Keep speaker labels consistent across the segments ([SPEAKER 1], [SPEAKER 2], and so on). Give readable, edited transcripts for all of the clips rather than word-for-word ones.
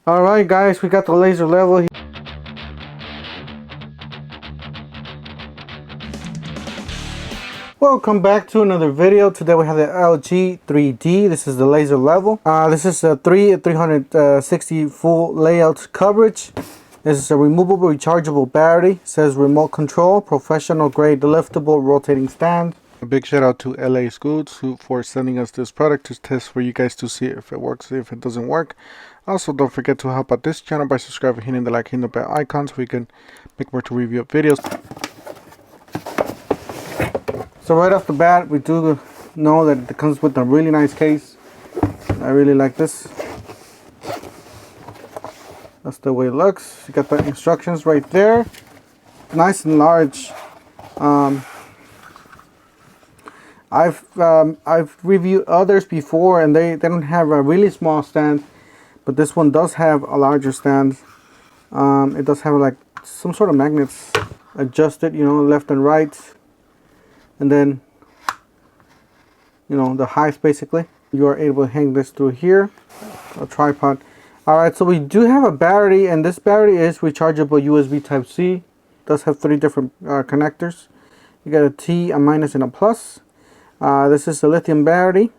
[SPEAKER 1] Alright guys, we got the laser level here. Welcome back to another video. Today we have the LG-3D. This is the laser level. This is a 360 full layout coverage. This is a removable rechargeable battery. It says remote control, professional grade liftable rotating stand. A big shout out to LasGoo for sending us this product to test for you guys to see if it works, if it doesn't work. Also, don't forget to help out this channel by subscribing, hitting the like, hitting the bell icon so we can make more to review videos. So right off the bat, we do know that it comes with a really nice case. I really like this. That's the way it looks. You got the instructions right there. Nice and large. I've reviewed others before and they don't have a really small stand, but this one does have a larger stand. It does have like some sort of magnets adjusted, you know, left and right, and then, you know, the height basically. You are able to hang this through here, a tripod. Alright, so we do have a battery, and this battery is rechargeable USB type C. It does have 3 different connectors. You got a T, a minus, and a plus. This is a lithium battery,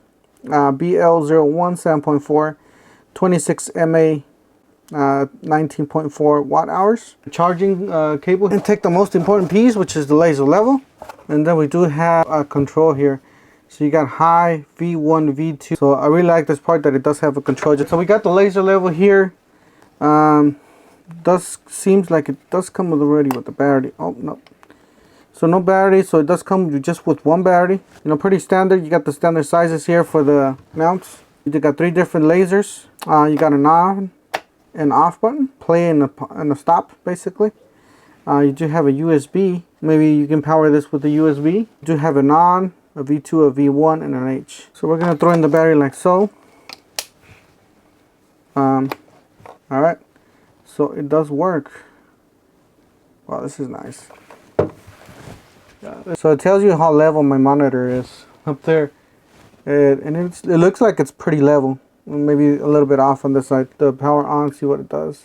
[SPEAKER 1] BL01 7.4, 26 mAh, 19.4 watt hours. Charging cable, and take the most important piece, which is the laser level. And then we do have a control here. So you got high, V1, V2. So I really like this part that it does have a control. So we got the laser level here. Seems like it does come already with the battery. Oh no. So no battery, so it does come just with one battery. You know, pretty standard. You got the standard sizes here for the mounts. You got 3 different lasers. You got an on and off button, play and a stop basically. You do have a USB. Maybe you can power this with a USB. You do have an on, a V2, a V1, and an H. So we're gonna throw in the battery like so. Alright, so it does work. Wow, this is nice. So it tells you how level my monitor is up there, and it looks like it's pretty level. Maybe a little bit off on this side. The power on, see what it does.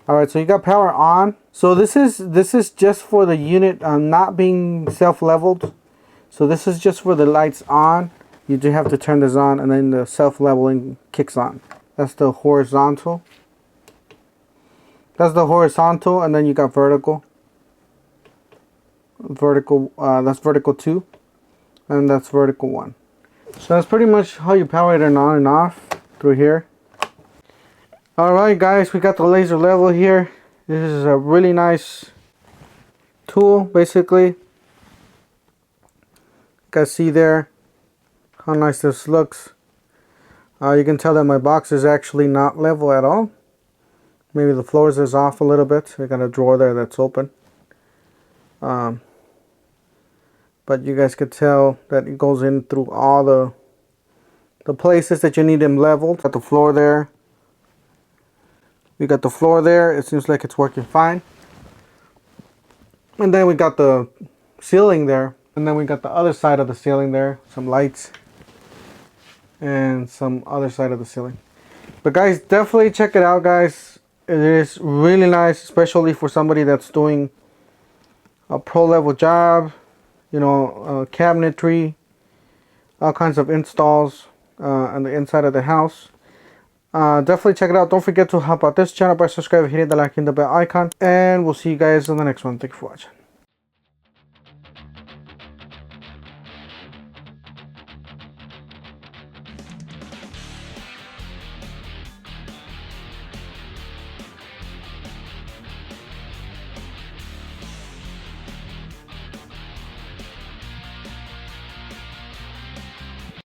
[SPEAKER 1] Alright, so you got power on. So this is just for the unit not being self-leveled. So this is just for the lights on. You do have to turn this on, and then the self-leveling kicks on. That's the horizontal. That's the horizontal, and then you got vertical. That's vertical 2, and that's vertical 1. So that's pretty much how you power it on and off through here. Alright guys, we got the laser level here. This is a really nice tool basically. You guys see there how nice this looks. You can tell that my box is actually not level at all. Maybe the floors is off a little bit. I got a drawer there that's open. But you guys could tell that it goes in through all the places that you need them leveled. Got the floor there. We got the floor there. It seems like it's working fine. And then we got the ceiling there. And then we got the other side of the ceiling there. Some lights. And some other side of the ceiling. But guys, definitely check it out, guys. It is really nice, especially for somebody that's doing a pro level job. You know, cabinetry, all kinds of installs on the inside of the house. Definitely check it out. Don't forget to help out this channel by subscribing, hitting the like and the bell icon, and we'll see you guys on the next one. Thank you for watching.